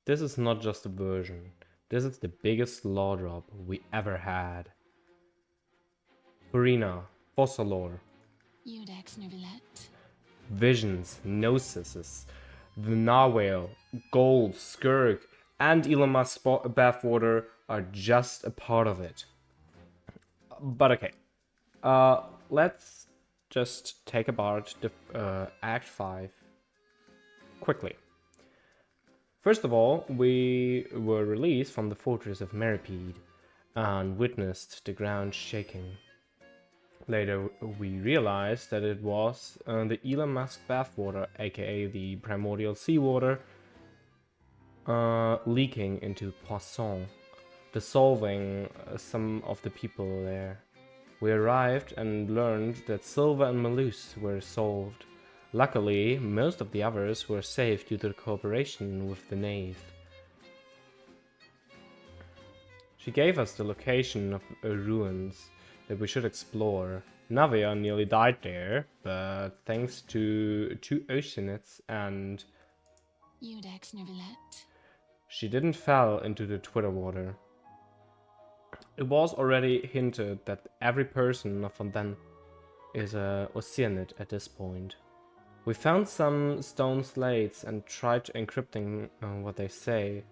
This is not just a version. This is the biggest law drop we ever had. Furina, Fossalor, Udex Nervilette. Visions, Gnosis, the Narwhale, Gold, Skirk, and Elon Musk's bathwater are just a part of it. But okay, let's just take apart the Act 5 quickly. First of all, we were released from the fortress of Meripede and witnessed the ground shaking. Later, we realized that it was the Elon Musk bathwater, aka the primordial seawater, leaking into Poisson, dissolving some of the people there. We arrived and learned that Silva and Malus were solved. Luckily, most of the others were safe due to the cooperation with the Knave. She gave us the location of ruins that we should explore. Navia nearly died there, but thanks to two Oceanids and Udex Nervilette. she didn't fall into the Twitter water. It was already hinted that every person of Fontaine is a Oceanid at this point. We found some stone slates and tried encrypting what they say,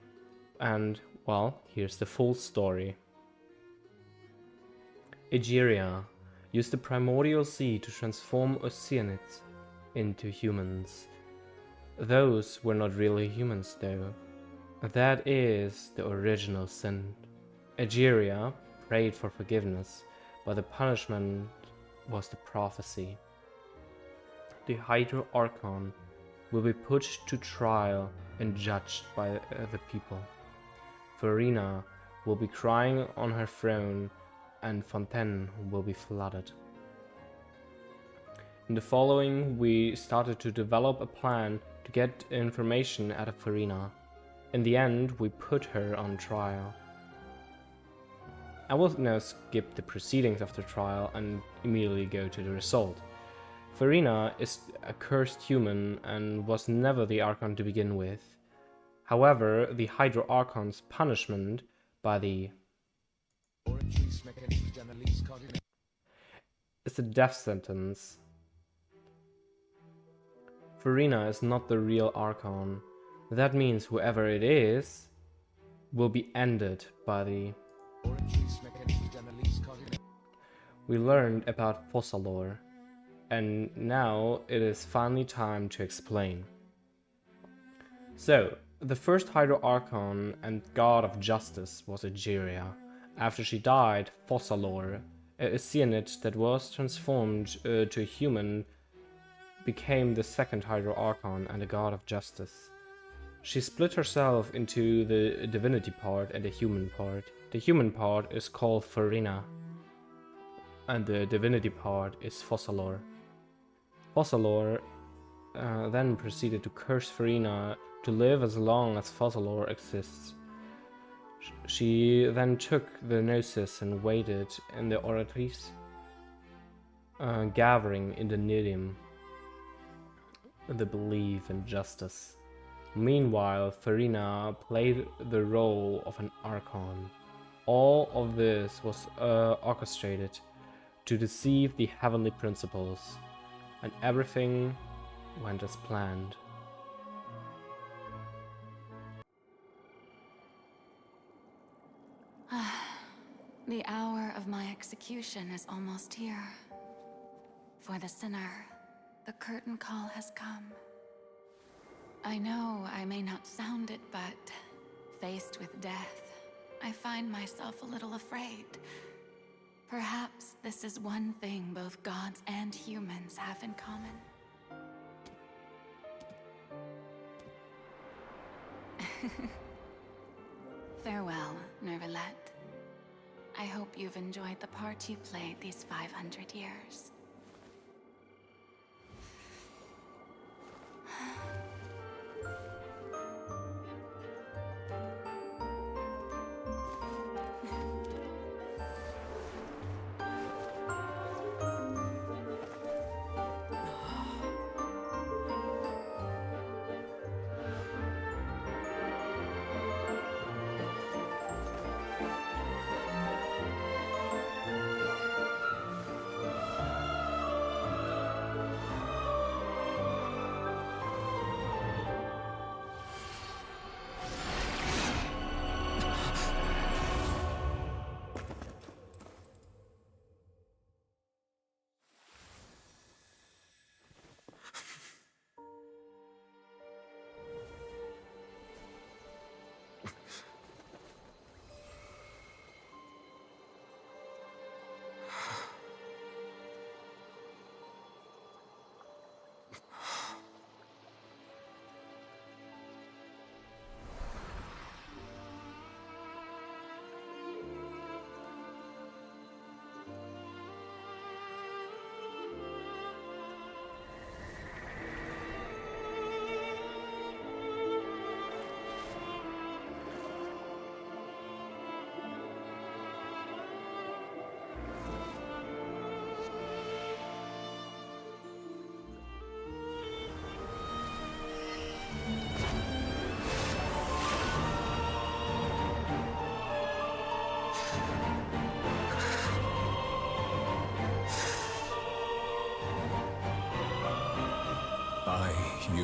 and, well, here's the full story. Egeria used the primordial sea to transform Oceanids into humans. Those were not really humans though. That is the original sin. Egeria prayed for forgiveness, but the punishment was the prophecy. The Hydro Archon will be put to trial and judged by the people. Furina will be crying on her throne and Fontaine will be flooded. In the following, we started to develop a plan to get information out of Furina. In the end, we put her on trial. I will now skip the proceedings of the trial and immediately go to the result. Furina is a cursed human and was never the Archon to begin with. However, the Hydro Archon's punishment by the is a death sentence. Furina is not the real Archon. That means whoever it is will be ended by the... We learned about Fossalor, and now it is finally time to explain. So, the first Hydro Archon and God of Justice was Egeria. After she died, Fossalor, a Oceanid that was transformed to a human, became the second Hydro Archon and a God of Justice. She split herself into the divinity part and the human part. The human part is called Furina, and the divinity part is Fossalor. Fossalor then proceeded to curse Furina to live as long as Fossalor exists. She then took the Gnosis and waited in the Oratrice, gathering in the Nidium, the belief in justice. Meanwhile, Furina played the role of an Archon. All of this was orchestrated to deceive the heavenly principles, and everything went as planned. The hour of my execution is almost here. For the sinner, the curtain call has come. I know I may not sound it, but faced with death, I find myself a little afraid. Perhaps this is one thing both gods and humans have in common. Farewell, Nervilette. I hope you've enjoyed the part you played these 500 years.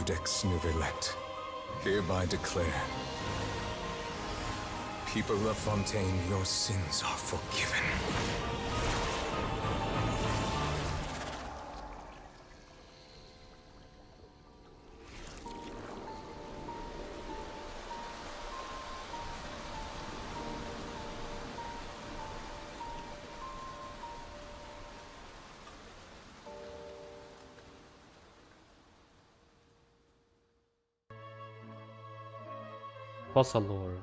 Iudex Neuvillette, hereby declare, people of Fontaine, your sins are forgiven. Fossalor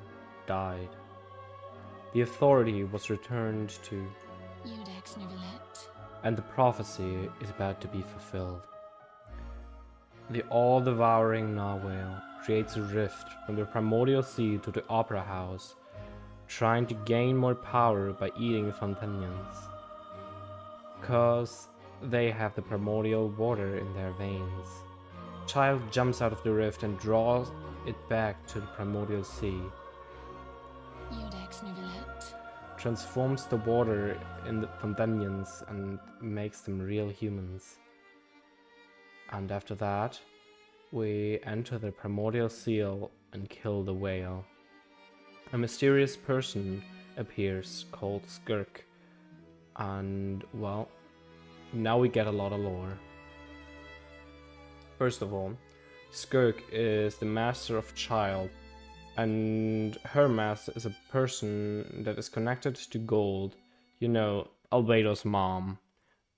died. The authority was returned to, Iudex Neuvillette. and the prophecy is about to be fulfilled. The all-devouring narwhale creates a rift from the primordial sea to the opera house, trying to gain more power by eating the Fontanians. Cause they have the primordial water in their veins. Child jumps out of the rift and draws it back to the primordial sea, Iudex Neuvillette. transforms the water in the Fontanians and makes them real humans. And after that, we enter the primordial seal and kill the whale. A mysterious person appears called Skirk, and well, now we get a lot of lore. First of all, Skirk is the master of Child, and her master is a person that is connected to Gold, you know, Albedo's mom,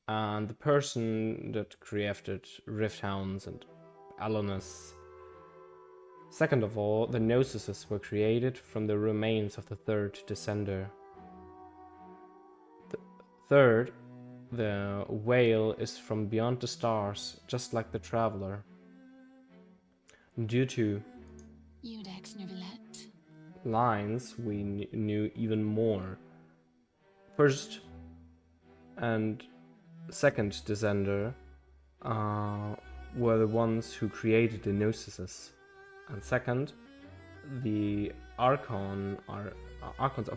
and the person that created Rifthounds and Alonus. Second of all, the Gnosis were created from the remains of the third Descender. Third, the whale is from beyond the stars, just like the Traveler. Due to Iudex Neuvillette. lines, we knew even more. First and second Descender were the ones who created the Gnosis. And second, the Archons are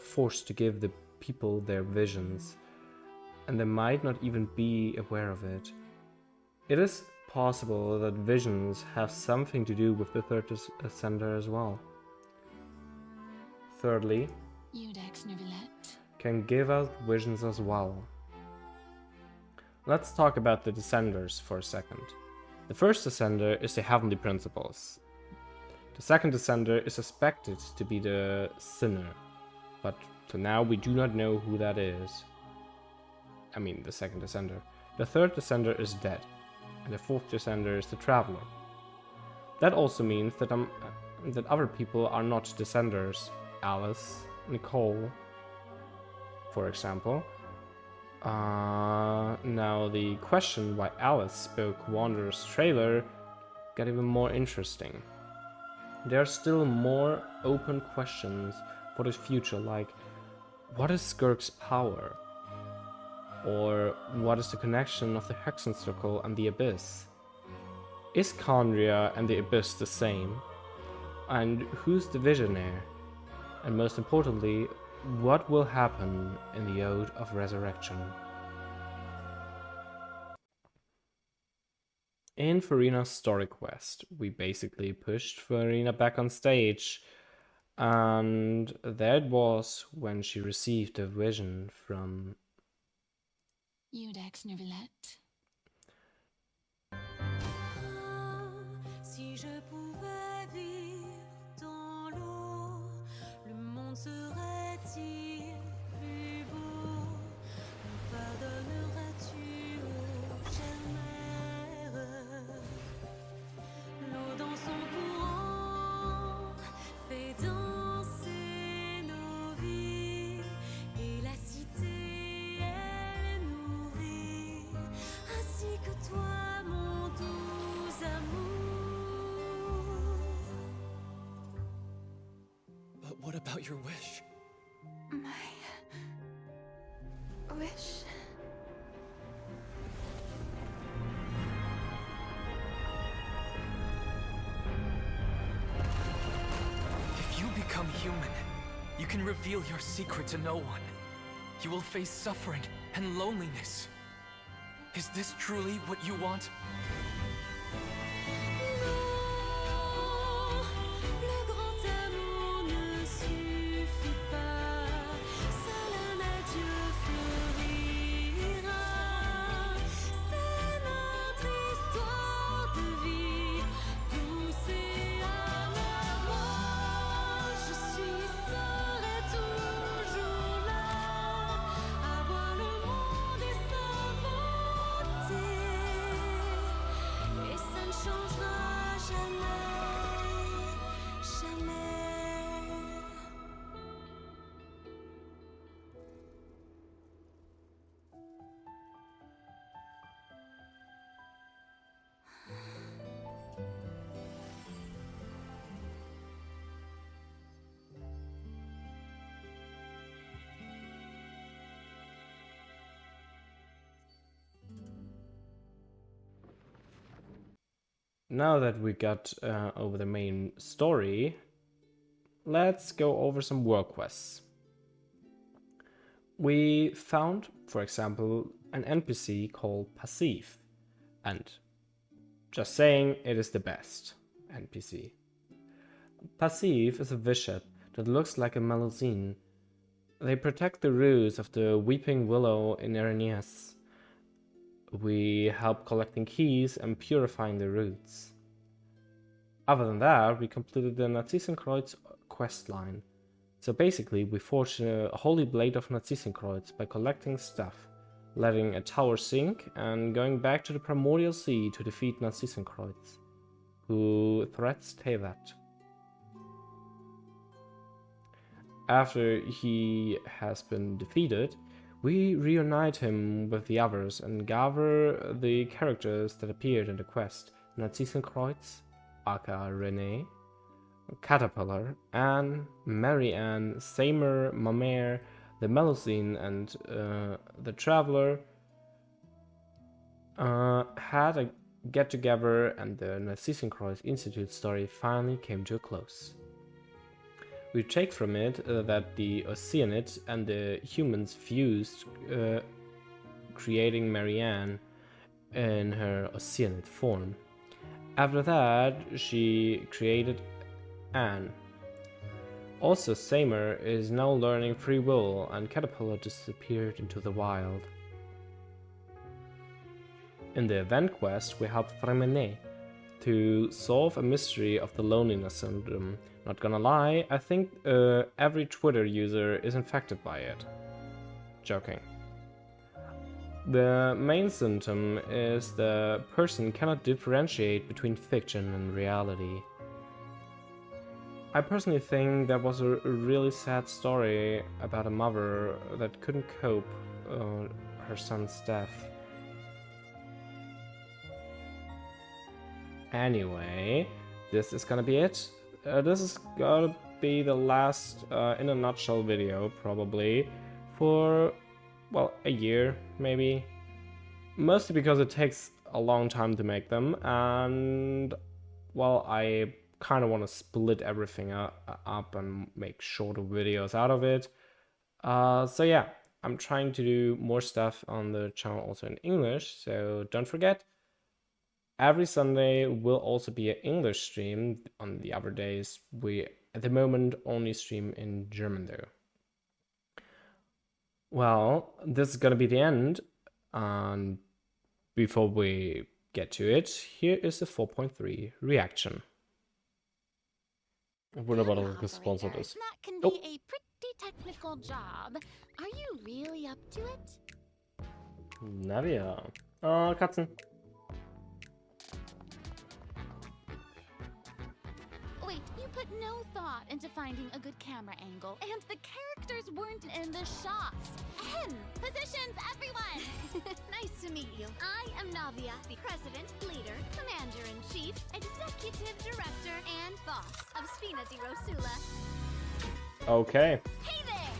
forced to give the people their visions, and they might not even be aware of it. It is possible that visions have something to do with the third Descender as well. Thirdly, Iudex Neuvillette. can give out visions as well. Let's talk about the Descenders for a second. The first Descender is the Heavenly Principles. The second Descender is suspected to be the Sinner, but to now we do not know who that is. I mean, the second Descender. The third Descender is dead, and the fourth Descender is the Traveler. That also means that that other people are not Descenders. Alice, Nicole, for example. Now the question why Alice spoke Wanderer's trailer got even more interesting. There are still more open questions for the future, like what is Skirk's power? Or what is the connection of the Hexencircle and the Abyss? Is Khaenri'ah and the Abyss the same? And who's the Visionaire? And most importantly, what will happen in the Ode of Resurrection? In Furina's story quest, we basically pushed Furina back on stage, and that was when she received a vision from Iudex Neuvillette. Si je pouvais vivre dans l'eau, le monde serait-il plus beau? Me pardonneras-tu, ô chère mère? L'eau dans son courant fait danser nos vies, et la cité elle nourrit, ainsi que toi mon doux amour. But what about your wish? My wish. If you become human, you can reveal your secret to no one. You will face suffering and loneliness. Is this truly what you want? Non, now that we got over the main story, let's go over some world quests. We found, for example, an NPC called Passive, and just saying, it is the best NPC. Passive is a bishop that looks like a Melusine. They protect the roots of the Weeping Willow in Erenias. We help collecting keys and purifying the roots. Other than that, we completed the Narzissenkreuz questline. So basically, we forged a holy blade of Narzissenkreuz by collecting stuff, letting a tower sink, and going back to the Primordial Sea to defeat Narzissenkreuz, who threats Teyvat. After he has been defeated, we reunite him with the others and gather the characters that appeared in the quest: Narzissenkreuz, aka Renee, Caterpillar, Anne, Marianne, Seymour, Mamere, the Melusine, and the Traveler had a get-together, and the Narzissenkreuz Institute story finally came to a close. We take from it that the Oceanid and the humans fused, creating Marianne in her Oceanid form. After that, she created Anne. Also, Seymour is now learning free will, and Caterpillar disappeared into the wild. In the event quest, we help Fremene to solve a mystery of the loneliness syndrome. Not gonna lie, I think every Twitter user is infected by it. Joking. The main symptom is the person cannot differentiate between fiction and reality. I personally think that was a really sad story about a mother that couldn't cope her son's death. Anyway, this is gonna be it. This is gonna be the last in a nutshell video, probably, for, well, a year, maybe. Mostly because it takes a long time to make them, and, well, I kind of want to split everything up and make shorter videos out of it. So yeah, I'm trying to do more stuff on the channel also in English, so don't forget. Every Sunday will also be an English stream. On the other days, we at the moment only stream in German though. Well, this is gonna be the end. And before we get to it, here is the 4.3 reaction. Wunderbar, dass gesponsert ist. That can be a pretty technical job. Are you really up to it? Nadia. Oh, Katzen. Wait, you put no thought into finding a good camera angle, and the characters weren't in the shots. Ahem! Positions, everyone! Nice to meet you. I am Navia, the President, Leader, Commander-in-Chief, Executive Director, and Boss of Spina di Rosula. Okay. Hey there!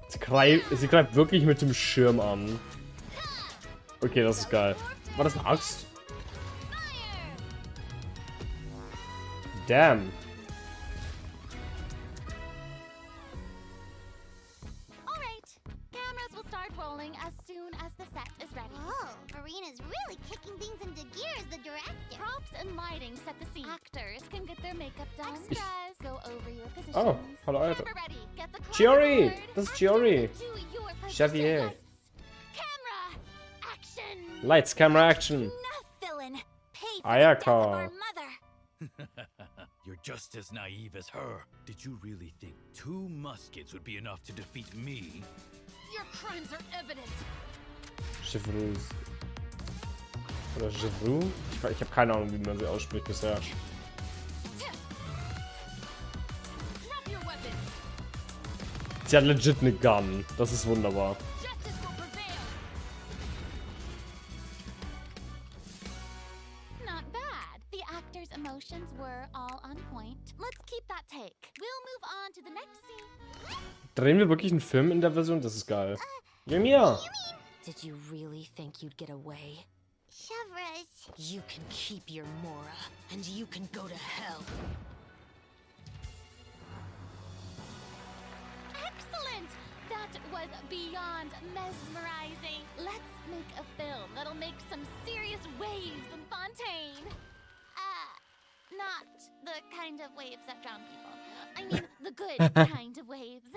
Sie greift wirklich mit dem Schirm an. Okay, das ist geil. War das eine Axt? Damn. All right, cameras will start rolling as soon as the set is ready. Oh, Marina's really kicking things into gear as the director. Props and lighting set the scene. Actors can get their makeup done. Extras go over your positions. Oh, hallo Alter. Camera ready. Get the Giori! clock on Das ist board. Giori. Actors to your Xavier. positions. Camera action. Lights, camera, action. Enough, villain. Pay for Ayaka. the death of our mother. You're just as naive as her. Did you really think 2 muskets would be enough to defeat me? Your crimes are evident. Chevreuse. Oder Chevreuse? Ich habe keine Ahnung, wie man sie ausspricht bisher. Drop your weapons. Sie hat legit eine Gun. Das ist wunderbar. Justice will prevail. Not bad. The actors' emotions were all on point. Let's keep that take. We'll move on to the next scene. Drehen wir wirklich einen Film in der Version? Das ist geil. Ja, mir. Did you really think you'd get away? Chevros. You can keep your Mora, and you can go to hell. Excellent! That was beyond mesmerizing. Let's make a film that'll make some serious waves in Fontaine. Not the kind of waves that drown people. I mean, the good kind of waves.